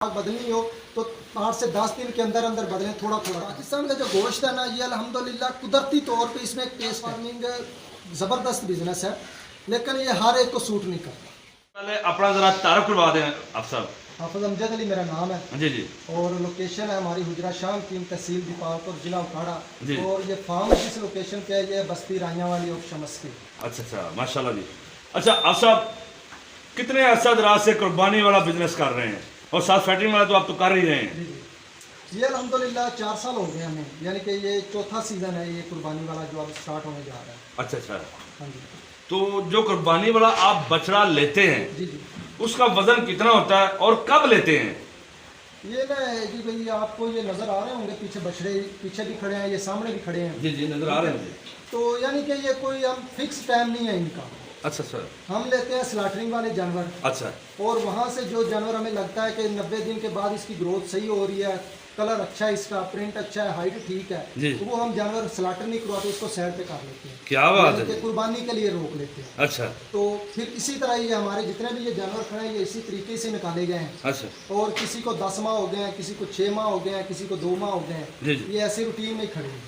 बदलनी हो तो 8 से 10 दिन के अंदर अंदर बदलें, थोड़ा थोड़ा। पाकिस्तान का जो गोश्त है ना, ये अल्हम्दुलिल्लाह कुदरती तौर पे इसमें एक टेस्ट फार्मिंग ज़बरदस्त बिजनेस है, लेकिन ये हर एक को सूट नहीं करता। पहले अपना जरा तारुफ करवा दें आप सब। हाफिज अमजद अली मेरा नाम है जी जी। और लोकेशन है हमारी हुजरा शाम की तहसील दीपालपुर जिला उकाड़ा। जी। और ये फार्म जिस लोकेशन पे है ये बस्ती राइया वाली और शमस की। अच्छा अच्छा, माशाल्लाह जी। अच्छा आप साहब कितने अर्सा दराज से कुर्बानी वाला बिजनेस कर रहे हैं, और साथ फैक्ट्री वाला तो आप तो कर ही रहे हैं। जी जी, ये अल्हम्दुलिल्लाह 4 साल हो गए हमें, यानी कि ये चौथा सीज़न है ये कुर्बानी वाला जो अब स्टार्ट होने जा रहा है। अच्छा अच्छा। हाँ जी। तो जो कुर्बानी वाला आप बछड़ा लेते हैं जी जी, उसका वजन कितना होता है और कब लेते हैं? ये ना जी भाई, आपको ये नज़र आ रहे होंगे पीछे बछड़े, पीछे भी खड़े हैं, ये सामने भी खड़े हैं। जी जी, नजर आ रहे हैं मुझे। तो यानी कि ये कोई हम फिक्स टाइम नहीं है इनका। अच्छा सर। हम लेते हैं स्लाटरिंग वाले जानवर, अच्छा और वहाँ से जो जानवर हमें लगता है कि 90 दिन के बाद इसकी ग्रोथ सही हो रही है, कलर अच्छा है, इसका प्रिंट अच्छा है, हाइट ठीक है, जी। तो वो हम जानवर स्लाटर नहीं करवाते, उसको साइड पे कर लेते हैं। क्या बात यानी है। कि कुर्बानी के लिए रोक लेते हैं। अच्छा तो फिर इसी तरह ये हमारे जितने भी ये जानवर खड़े हैं ये इसी तरीके से निकाले गए हैं। अच्छा। और किसी को 10 माह हो गए हैं, किसी को 6 माह हो गए हैं, किसी को 2 माह हो गए जी, हैं। जी। ये ऐसे रूटीन में ही खड़े हैं,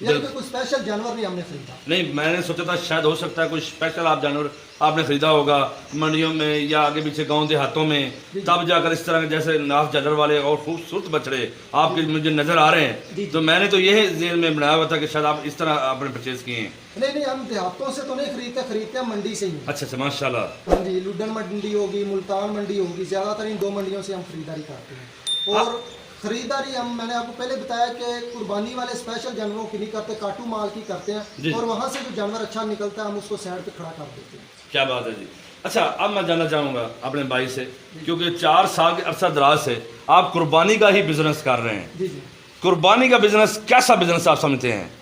यानी कि कोई स्पेशल जानवर नहीं हमने खरीदा। नहीं, मैंने सोचा था शायद हो सकता है कोई स्पेशल आप जानवर आपने खरीदा होगा मंडियों में या आगे पीछे गांव देहातों में, तब जाकर इस तरह के जैसे नाफ जालर वाले और खूबसूरत बछड़े आपके मुझे नजर आ रहे हैं। तो मैंने तो यह जेल में बनाया हुआ था कि शायद आप इस तरह आपने परचेज किए हैं। नहीं नहीं, हम देहातों से तो नहीं खरीदते हैं मंडी से ही। अच्छा अच्छा, माशाल्लाह। हाँ जी, लुडन मंडी होगी, मुल्तान मंडी होगी, ज़्यादातर इन 2 मंडियों से हम खरीदारी करते हैं। और खरीदारी मैंने आपको पहले बताया कि कुर्बानी वाले स्पेशल जानवरों की नहीं करते, काटू माल की करते हैं। और वहाँ से जो जानवर अच्छा निकलता है हम उसको साइड पे खड़ा कर देते हैं। क्या बात है जी। अच्छा, अब मैं जानना चाहूँगा अपने भाई से, क्योंकि 4 साल के अरसा दराज से आप कुर्बानी का ही बिजनेस कर रहे हैं। जी जी, कुर्बानी का बिजनेस कैसा बिजनेस आप समझते हैं?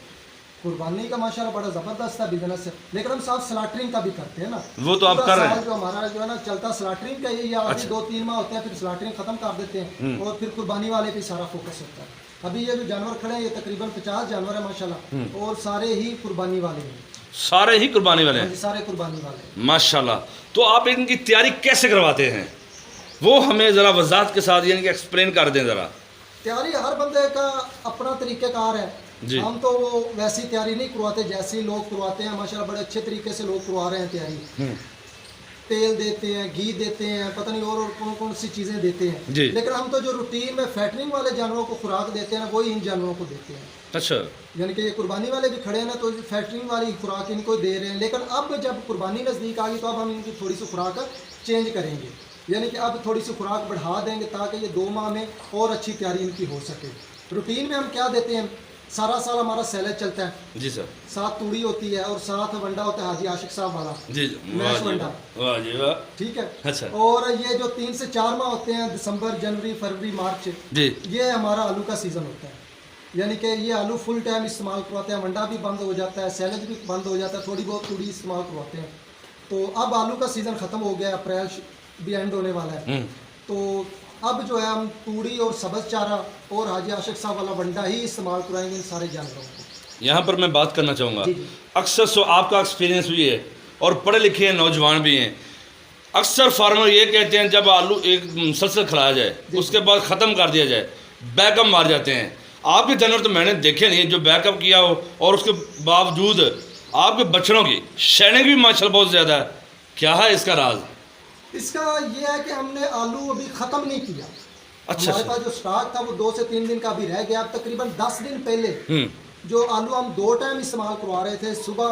कुर्बानी का माशाल्लाह बड़ा ज़बरदस्त है बिजनेस है, लेकिन हम साथ स्लाटरिंग का भी करते हैं ना। वो तो आप कर रहे हैं। जो हमारा जो है ना चलता स्लाटरिंग का ही, या अभी 2-3 माह होते हैं फिर स्लाटरिंग खत्म कर देते हैं, और फिर कुर्बानी वाले पे सारा फोकस होता है। अभी ये जो जानवर खड़े हैं ये तकरीबन 50 जानवर है माशाल्लाह, और सारे ही कुर्बानी वाले हैं। सारे ही कुर्बानी वाले हाँ हैं? जी, सारे कुर्बानी वाले हैं माशाल्लाह। तो आप इनकी तैयारी कैसे करवाते हैं, वो हमें ज़रा वजाहत के साथ यानी कि एक्सप्लेन कर दें ज़रा। तैयारी हर बंदे का अपना तरीक़ेकार है जी। हम तो वो वैसी तैयारी नहीं करवाते जैसी लोग करवाते हैं। माशाल्लाह बड़े अच्छे तरीके से लोग करवा रहे हैं तैयारी। तेल देते हैं, घी देते हैं, पता नहीं और कौन कौन सी चीज़ें देते हैं। जी। लेकिन हम तो जो रूटीन में फैटरिंग वाले जानवरों को खुराक देते हैं ना, वही इन जानवरों को देते हैं। अच्छा। यानी कि ये कुर्बानी वाले भी खड़े हैं ना, तो फैटरिंग वाली खुराक इनको दे रहे हैं। लेकिन अब जब कुर्बानी नज़दीक आ गई तो अब हम इनकी थोड़ी सी खुराक चेंज करेंगे, यानी कि अब थोड़ी सी खुराक बढ़ा देंगे ताकि ये 2 माह में और अच्छी तैयारी इनकी हो सके। रूटीन में हम क्या देते हैं, सारा साल हमारा सैलेड चलता है जी सर। साथ तूड़ी होती है और साथ वंडा होता है हाजी आशिक साहब वाला। जी मैश वंडा। वाह जी वाह। ठीक है। अच्छा। और ये जो 3 से 4 माह होते हैं, दिसंबर, जनवरी, फरवरी, मार्च, जी। ये हमारा आलू का सीज़न होता है। यानी कि ये आलू फुल टाइम इस्तेमाल करवाते हैं, वंडा भी बंद हो जाता है, सैलेज भी बंद हो जाता है, थोड़ी बहुत तूड़ी इस्तेमाल करवाते हैं। तो अब आलू का सीज़न ख़त्म हो गया, अप्रैल भी एंड होने वाला है। तो अब जो है हम तूड़ी और सब्ज़ चारा और हाजी आशिक साहब वाला वंडा ही इस्तेमाल कराएंगे इन सारे जानवरों को। यहाँ पर मैं बात करना चाहूँगा, जी, जी। अक्सर सो आपका एक्सपीरियंस भी है और पढ़े लिखे नौजवान भी हैं, अक्सर फार्मर ये कहते हैं जब आलू एक मुसलसल खिलाया जाए उसके बाद ख़त्म कर दिया जाए, बैकअप मार जाते हैं। आपके जानवर तो मैंने देखे नहीं जो बैकअप किया हो, और उसके बावजूद आपके बछड़ों की शाइनिंग भी माशाल्लाह बहुत ज़्यादा है। क्या है इसका राज? इसका ये है कि हमने आलू अभी ख़त्म नहीं किया। अच्छा। हमारे पास जो स्टॉक था वो 2 से 3 दिन का अभी रह गया। अब तकरीबन 10 दिन पहले जो आलू हम 2 टाइम इस्तेमाल करवा रहे थे, सुबह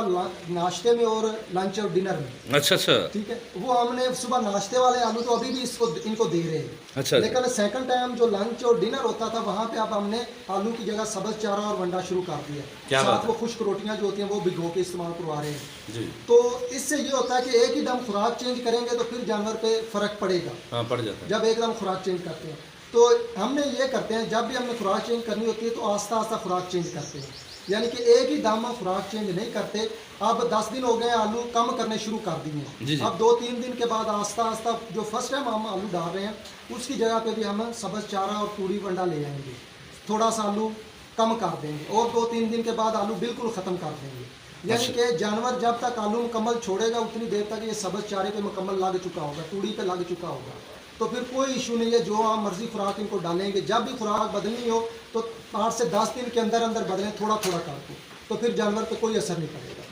नाश्ते में और लंच और डिनर में। अच्छा अच्छा। ठीक है, वो हमने सुबह नाश्ते वाले आलू तो अभी भी इनको दे रहे हैं। अच्छा। लेकिन सेकंड टाइम जो लंच और डिनर होता था वहाँ पे अब हमने आलू की जगह सब्ज़ चारा और वंडा शुरू कर दिया। क्या बात साथ वो खुश्क रोटियाँ जो होती हैं वो भिगो के इस्तेमाल करवा रहे हैं। जी। तो इससे ये होता है कि एक ही दम खुराक चेंज करेंगे तो फिर जानवर पे फ़र्क पड़ेगा। हाँ, पड़ जाता है जब एकदम खुराक चेंज करते हैं तो हमने ये करते हैं, जब भी हमने खुराक चेंज करनी होती है तो आस्ता आस्ता खुराक चेंज करते हैं, यानी कि एक ही दम में खुराक चेंज नहीं करते। अब 10 दिन हो गए, आलू कम करने शुरू कर दिए। अब 2-3 दिन के बाद आस्ता आस्ता जो फर्स्ट टाइम हम आलू डाल रहे हैं उसकी जगह पे भी हम सब्ज़ चारा और तूड़ी वंडा ले आएंगे, थोड़ा सा आलू कम कर देंगे, और 2-3 दिन के बाद आलू बिल्कुल ख़त्म कर देंगे। यानी कि जानवर जब तक आलू मुकम्मल छोड़ेगा उतनी देर तक ये सब्ज़ चारे पे मुकम्मल लग चुका होगा, तूड़ी पे लग चुका होगा। तो फिर कोई इशू नहीं है, जो आप मर्जी खुराक इनको डालेंगे। जब भी खुराक बदलनी हो तो 8 से 10 दिन के अंदर अंदर बदलें, थोड़ा थोड़ा करके, तो फिर जानवर पे कोई असर नहीं पड़ेगा।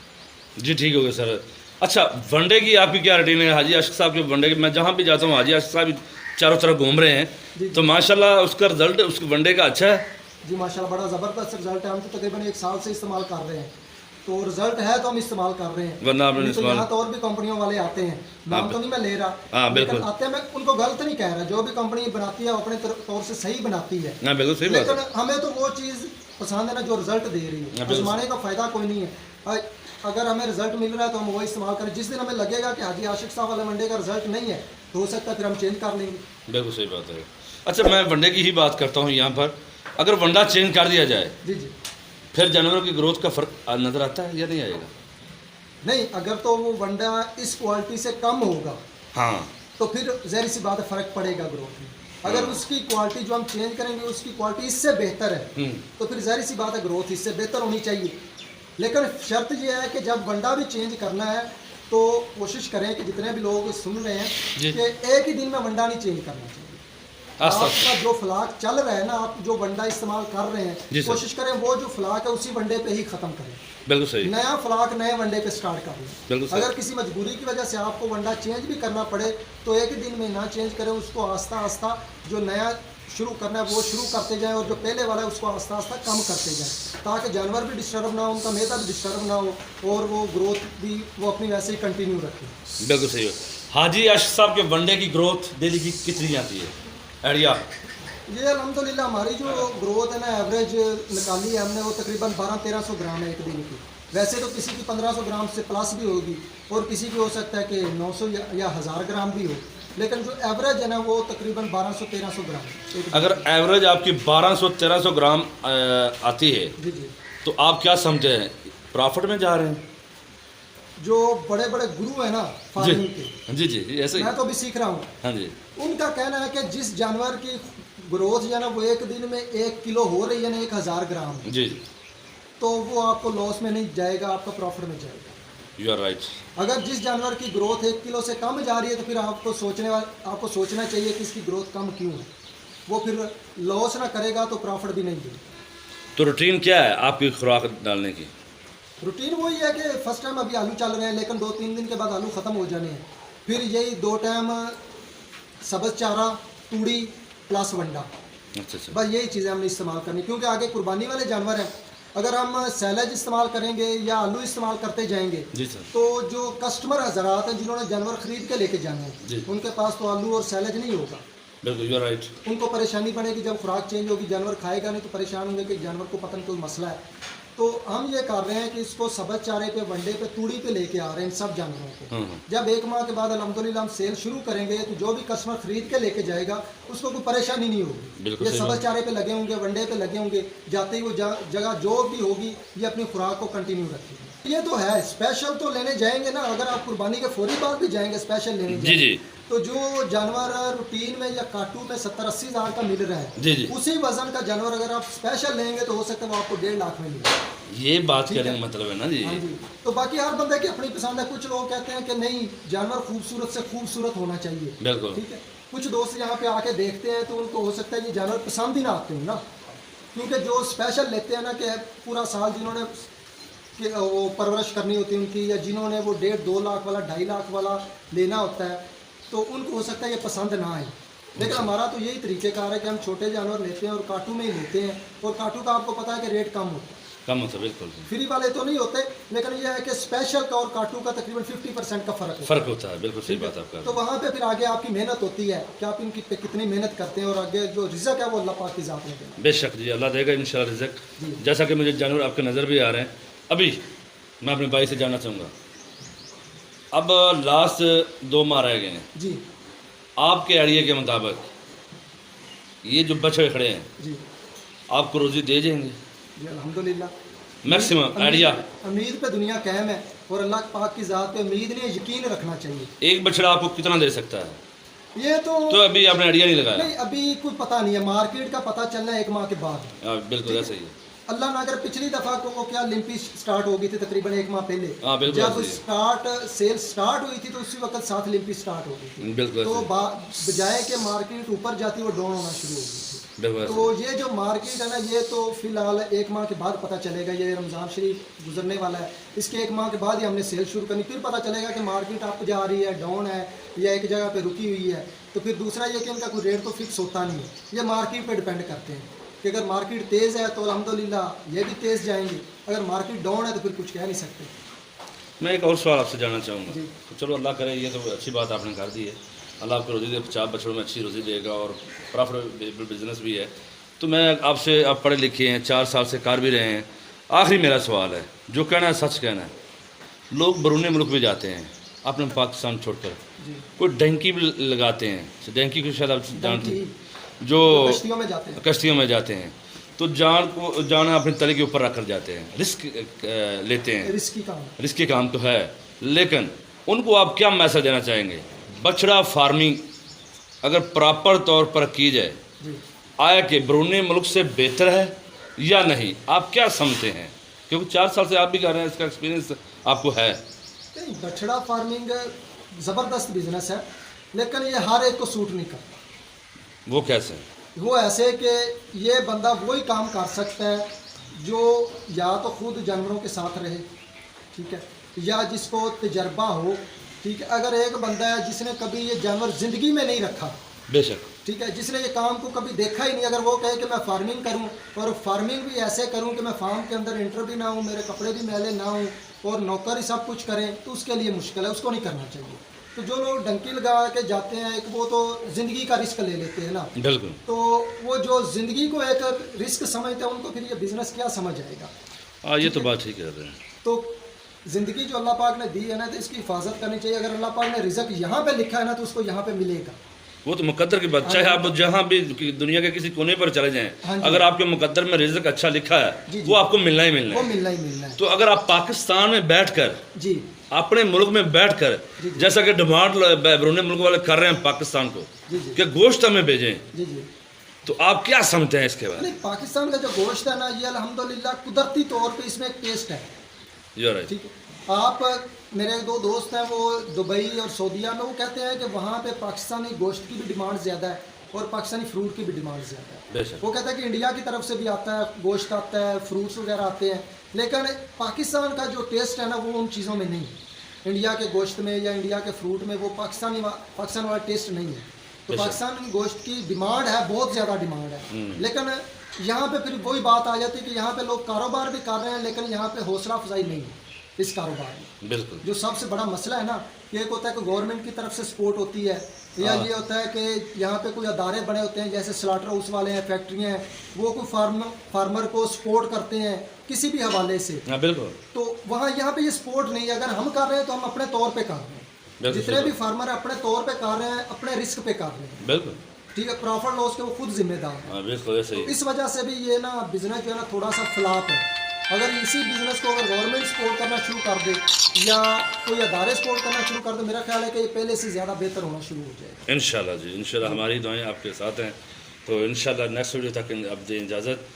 जी ठीक हो गया सर। अच्छा, वनडे की आपकी क्या रूटीन है? हाजी आशिक साहब के वनडे की मैं जहाँ भी जाता हूँ हाजी आशिक साहब चारों तरफ घूम रहे हैं, तो माशाल्लाह उसका रिजल्ट उस वनडे का अच्छा है। जी माशाल्लाह बड़ा ज़बरदस्त रिजल्ट है। हम तो तकरीबन 1 साल से इस्तेमाल कर रहे हैं, तो रिजल्ट है तो हम इस्तेमाल कर रहे हैं। वरना आपने तो इस्तेमाल यहाँ तो और भी कंपनियों वाले आते हैं, नाम तो नहीं मैं ले रहा, हाँ, बिल्कुल। लेकिन आते हैं, मैं उनको गलत नहीं कह रहा। जो भी कंपनी बनाती है वो अपने तौर से सही बनाती है, हाँ बिल्कुल सही बात लेकिन है। हमें तो वो चीज़ पसंद है ना जो रिजल्ट दे रही है। बिल्कुल। आजमाने का फ़ायदा कोई नहीं है। अगर हमें रिजल्ट मिल रहा है तो हम वो इस्तेमाल करें। जिस दिन हमें लगेगा कि हाजी आशिक साहब वाले मंडे का रिजल्ट नहीं है, तो हो सकता है फिर हम चेंज कर लेंगे। बिल्कुल सही बात है। अच्छा, मैं वनडे की ही बात करता हूँ यहाँ पर। अगर वनडा चेंज कर दिया जाए जी जी। फिर जानवरों की ग्रोथ का फ़र्क नज़र आता है या नहीं आएगा? नहीं, अगर तो वो वंडा इस क्वालिटी से कम होगा हाँ तो फिर ज़ाहिर सी बात है फ़र्क पड़ेगा ग्रोथ में। अगर उसकी क्वालिटी जो हम चेंज करेंगे उसकी क्वालिटी इससे बेहतर है, तो फिर ज़ाहिर सी बात है ग्रोथ इससे बेहतर होनी चाहिए। लेकिन शर्त यह है कि जब वंडा भी चेंज करना है तो कोशिश करें कि जितने भी लोग सुन रहे हैं जी। कि एक ही दिन में वंडा नहीं चेंज करना चाहिए। आस्ता आपका जो फ्लाक चल रहा है ना, आप जो वंडा इस्तेमाल कर रहे जी हैं, सर। कोशिश करें वो जो फ्लाक है उसी वंडे पे ही ख़त्म करें। बिल्कुल सही, नया फ्लाक नए वनडे पे स्टार्ट कर बिल्कुल लें। सही। अगर किसी मजबूरी की वजह से आपको वनडा चेंज भी करना पड़े तो एक ही दिन में ना चेंज करें, उसको आस्ता आस्ता जो नया शुरू करना है वो शुरू करते जाएं, और जो पहले वाला है उसको आस्ता आस्ता कम करते जाएं, ताकि जानवर भी डिस्टर्ब ना हो, उनका मेदा भी डिस्टर्ब ना हो, और वो ग्रोथ भी वो अपनी वैसे ही कंटिन्यू रखें। बिल्कुल सही है। हाजी आशिक साहब के वनडे की ग्रोथ डेली की कितनी आती है आइडिया? ये अल्हम्दुलिल्लाह हमारी जो ग्रोथ है ना, एवरेज निकाली है हमने, वो तकरीबन 1200-1300 ग्राम है एक दिन की। वैसे तो किसी की 1500 ग्राम से प्लस भी होगी, और किसी की हो सकता है कि 900 या 1000 ग्राम भी हो, लेकिन जो एवरेज है ना वो तकरीबन 1200-1300 ग्राम एक दिन। अगर एवरेज आपकी 1200-1300 ग्राम आती है जी जी। तो आप क्या समझते हैं, प्रॉफिट में जा रहे हैं? जो बड़े बड़े गुरु हैं ना फार्मिंग के, जी जी जी ऐसे ही। मैं तो अभी सीख रहा हूँ, हाँ जी उनका कहना है कि जिस जानवर की ग्रोथ जो है ना वो एक दिन में 1 किलो हो रही है ना 1000 ग्राम, जी, तो वो आपको लॉस में नहीं जाएगा, आपका प्रॉफिट में जाएगा। You are right. अगर जिस जानवर की ग्रोथ 1 किलो से कम जा रही है तो फिर आपको सोचना चाहिए कि इसकी ग्रोथ कम क्यों है। वो फिर लॉस ना करेगा तो प्रॉफिट भी नहीं देगा। तो रूटीन क्या है आपकी खुराक डालने की? रूटीन वही है कि फर्स्ट टाइम अभी आलू चल रहे हैं, लेकिन 2-3 दिन के बाद आलू ख़त्म हो जाने हैं। फिर यही 2 टाइम सब्ज़ चारा, तूड़ी प्लस वंडा, अच्छा अच्छा। बस यही चीज़ें हमने इस्तेमाल करनी, क्योंकि आगे कुर्बानी वाले जानवर हैं। अगर हम सैलेज इस्तेमाल करेंगे या आलू इस्तेमाल करते जाएंगे जी सर। तो जो कस्टमर हजरात हैं जिन्होंने जानवर खरीद के लेके जाने जी। हैं, उनके पास तो आलू और सैलेज नहीं होगा। बिल्कुल यू आर राइट। उनको परेशानी बनेगी, जब खुराक चेंज होगी जानवर खाएगा नहीं तो परेशान होंगे कि जानवर को पता नहीं कोई मसला है। तो हम ये कर रहे हैं कि इसको सब्ज़ चारे पे, वंडे पे, तूड़ी पे लेके आ रहे हैं इन सब जानवरों को। हाँ हाँ जब 1 माह के बाद अल्हम्दुलिल्लाह हम सेल शुरू करेंगे तो जो भी कस्टमर खरीद के लेके जाएगा उसको कोई परेशानी नहीं होगी। बिल्कुल ये सही सब्ज़ बात। चारे पे लगे होंगे, वंडे पे लगे होंगे, जाते ही वो जगह जो भी होगी ये अपनी खुराक को कंटिन्यू रखेगी। ये तो है, स्पेशल तो लेने जाएंगे ना, अगर आप कुर्बानी के फौरी बाद भी जाएंगे स्पेशल लेने जी जाएंगे, जी तो जो जानवर रूटीन में या काटू में 70-80 हज़ार का मिल रहा है, जी जी, उसी वजन का जानवर अगर आप स्पेशल लेंगे तो हो सकता है वो आपको 1.5 लाख में मिले। ये बात ठीक करने है। का मतलब है ना जी। हाँ जी। तो बाकी हर बंदे की अपनी पसंद है। कुछ लोग कहते हैं कि नहीं, जानवर खूबसूरत से खूबसूरत होना चाहिए, बिल्कुल ठीक है। कुछ दोस्त यहाँ पे आके देखते हैं तो उनको हो सकता है ये जानवर पसंद ही ना आते हैं ना, क्योंकि जो स्पेशल लेते हैं ना कि पूरा साल जिन्होंने वो परवरिश करनी होती है उनकी, या जिन्होंने वो 1.5-2 लाख वाला 2.5 लाख वाला लेना होता है, तो उनको हो सकता है ये पसंद ना आए। लेकिन हमारा तो यही तरीक़ेकार है कि हम छोटे जानवर लेते हैं और काटू में ही लेते हैं, और काटू का आपको पता है कि रेट कम होता है, कम होता है बिल्कुल। फ्री वाले तो नहीं होते, लेकिन यह है कि स्पेशल का और काटू का तकरीबन 50% का फ़र्क है। फ़र्क होता है, बिल्कुल सही बात आपका। तो वहाँ पे फिर आगे आपकी मेहनत होती है कि आप इनकी पे कितनी मेहनत करते हैं, और आगे जो रिज़्क है वो अल्लाह पाक की ज़ात में देगा। बेशक जी, अल्लाह देगा इंशाल्लाह रिज़्क। जैसा कि मुझे जानवर आपके नज़र भी आ रहे हैं। अभी मैं अपने भाई से जानना चाहूँगा, अब लास्ट 2 माह रह गए हैं, जी आपके आइडिया के मुताबिक ये जो बछड़े खड़े हैं जी आपको रोज़ी दे जाएंगे? जी अल्हम्दुलिल्लाह। Maximum idea? उम्मीद पे दुनिया कायम है, और अल्लाह पाक की ज़ात पे उम्मीद नहीं, यकीन रखना चाहिए। एक बछड़ा आपको कितना दे सकता है? ये तो अभी आपने आइडिया नहीं लगाया? नहीं, अभी कोई पता नहीं है, मार्केट का पता चलना है 1 माह के बाद। बिल्कुल ऐसा ही है। अल्लाह ना अगर पिछली दफ़ा को क्या लिम्पी स्टार्ट हो गई थी तकरीबन 1 माह पहले, हाँ, बिल्कुल जब ऐसे ही। सेल स्टार्ट हुई थी तो उसी वक्त 7 लिम्पी स्टार्ट हो गई थी। बिल्कुल तो ऐसे बजाय के मार्केट ऊपर जाती वो डाउन होना शुरू हो गई थी। बिल्कुल ऐसे। तो ये जो मार्केट है ना, ये तो फिलहाल 1 माह के बाद पता चलेगा। ये रमज़ान शरीफ गुजरने वाला है, इसके 1 माह के बाद ही हमने सेल शुरू करनी, फिर पता चलेगा कि मार्केट अप जा रही है, डाउन है, या एक जगह पे रुकी हुई है। तो फिर दूसरा ये कि इनका कोई रेट तो फिक्स होता नहीं है, ये मार्केट पे डिपेंड करते हैं कि अगर मार्केट तेज़ है तो अल्हम्दुलिल्लाह ये भी तेज़ जाएंगी, अगर मार्केट डाउन है तो फिर कुछ कह नहीं सकते। मैं एक और सवाल आपसे जानना चाहूँगा। जी। तो चलो अल्लाह करे, ये तो अच्छी बात आपने कर दी है, अल्लाह आपको रोज़ी दे, 50 बछड़ों में अच्छी रोज़ी देगा और प्रॉफिटेबल बिजनेस भी है। तो मैं आपसे, आप पढ़े लिखे हैं, 4 साल से कर भी रहे हैं, आखिरी मेरा सवाल है, जो कहना है सच कहना है। लोग बरूनी मुल्क भी जाते हैं अपने पाकिस्तान छोड़कर, जी। कोई डंकी भी लगाते हैं, डंकी को शायद आप जानते हैं, जो कश्तियों में जाते हैं। कश्तियों में जाते हैं, तो जान अपने तले के ऊपर रख कर जाते हैं, रिस्क लेते हैं, रिस्की काम तो है, लेकिन उनको आप क्या मैसेज देना चाहेंगे? बछड़ा फार्मिंग अगर प्रॉपर तौर पर की जाए, जी। आया कि बरूनी मुल्क से बेहतर है या नहीं, आप क्या समझते हैं? क्योंकि 4 साल से आप भी कर रहे हैं, इसका एक्सपीरियंस आपको है। नहीं, बछड़ा फार्मिंग ज़बरदस्त बिजनेस है, लेकिन ये हर एक को सूट नहीं करता। वो कैसे? वो ऐसे कि ये बंदा वही काम कर सकता है जो या तो खुद जानवरों के साथ रहे, ठीक है, या जिसको तजर्बा हो, ठीक है। अगर एक बंदा है जिसने कभी ये जानवर ज़िंदगी में नहीं रखा, बेशक, ठीक है, जिसने ये काम को कभी देखा ही नहीं, अगर वो कहे कि मैं फार्मिंग करूं और फार्मिंग भी ऐसे करूं कि मैं फार्म के अंदर एंटर भी ना हूं, मेरे कपड़े भी मैले ना हूं और नौकर ही सब कुछ करें, तो उसके लिए मुश्किल है, उसको नहीं करना चाहिए। तो जो लोग डंकी लगा के जाते हैं, एक वो तो ज़िंदगी का रिस्क ले लेते हैं ना, बिल्कुल। तो वो जो ज़िंदगी को एक रिस्क समझते हैं, उनको फिर ये बिज़नेस क्या समझ आएगा? हाँ, ये तो बात ठीक कह रहे हैं। तो ज़िंदगी जो अल्लाह पाक ने दी है ना, तो इसकी हिफाजत करनी चाहिए। अगर अल्लाह पाक ने रिज़्क यहाँ पे लिखा है ना, तो उसको यहाँ पे मिलेगा। वो तो मुकद्दर की बात, चाहे आप जहाँ भी दुनिया के किसी कोने पर चले हाँ जाएं, जी। अगर आपके मुकद्दर में रिज़्क अच्छा लिखा है, जी, जी। वो आपको मिलना ही मिलना वो है। मिलना ही मिलना है। तो अगर आप पाकिस्तान में बैठकर, जी अपने मुल्क में बैठकर, जी, जी। जैसा कि डिमांड बरूनी मुल्क वाले कर रहे हैं पाकिस्तान को जी जी कि गोश्त हमें भेजें, जी जी। तो आप क्या समझते हैं इसके बारे में? नहीं, पाकिस्तान का जो गोश्त है ना, ये अल्हम्दुलिल्लाह कुदरती तौर पे इसमें एक टेस्ट है, You're right। ठीक है। आप, मेरे 2 दोस्त हैं, वो दुबई और सऊदीया में, वो कहते हैं कि वहाँ पे पाकिस्तानी गोश्त की भी डिमांड ज़्यादा है और पाकिस्तानी फ्रूट की भी डिमांड ज़्यादा है। बेशक। वो कहता है कि इंडिया की तरफ से भी आता है, गोश्त आता है, फ्रूट्स वगैरह आते हैं, लेकिन पाकिस्तान का जो टेस्ट है ना, वो उन चीज़ों में नहीं है। इंडिया के गोश्त में या इंडिया के फ्रूट में वो पाकिस्तान वाला टेस्ट नहीं है। तो बेशक। पाकिस्तान की गोश्त की डिमांड है, बहुत ज़्यादा डिमांड है, लेकिन यहाँ पे फिर वही बात आ जाती है कि यहाँ पे लोग कारोबार भी कर रहे हैं, लेकिन यहाँ पे हौसला अफजाई नहीं है इस कारोबार में। बिल्कुल। जो सबसे बड़ा मसला है ना, एक होता है कि गवर्नमेंट की तरफ से सपोर्ट होती है, या हाँ। ये होता है कि यहाँ पे कोई अदारे बने होते हैं, जैसे स्लाटर हाउस वाले हैं, फैक्ट्रियाँ हैं, वो कोई फार्मर को सपोर्ट करते हैं किसी भी हवाले से। हाँ, बिल्कुल। तो वहाँ यहाँ पे ये सपोर्ट नहीं है। अगर हम कर रहे हैं तो हम अपने तौर पे कर रहे हैं, बिल्कुल, जितने भी बिल्कुल। फार्मर अपने तौर पे कर रहे हैं, अपने रिस्क पे कर रहे हैं, बिल्कुल। ठीक है। प्रॉफिट लॉस के वो खुद जिम्मेदार हैं। हाँ, बिल्कुल ऐसे ही। इस वजह से भी ये ना बिजनेस जो है ना, थोड़ा सा फ्लॉप है। अगर इसी बिजनेस को अगर गवर्नमेंट सपोर्ट करना शुरू कर दे या कोई अदारे सपोर्ट करना शुरू कर दे, मेरा ख्याल है कि ये पहले से ज़्यादा बेहतर होना शुरू हो जाएगा। इंशाल्लाह जी, इंशाल्लाह हमारी दुआएं आपके साथ हैं। तो इंशाल्लाह नेक्स्ट वीडियो तक अब दें इजाज़त।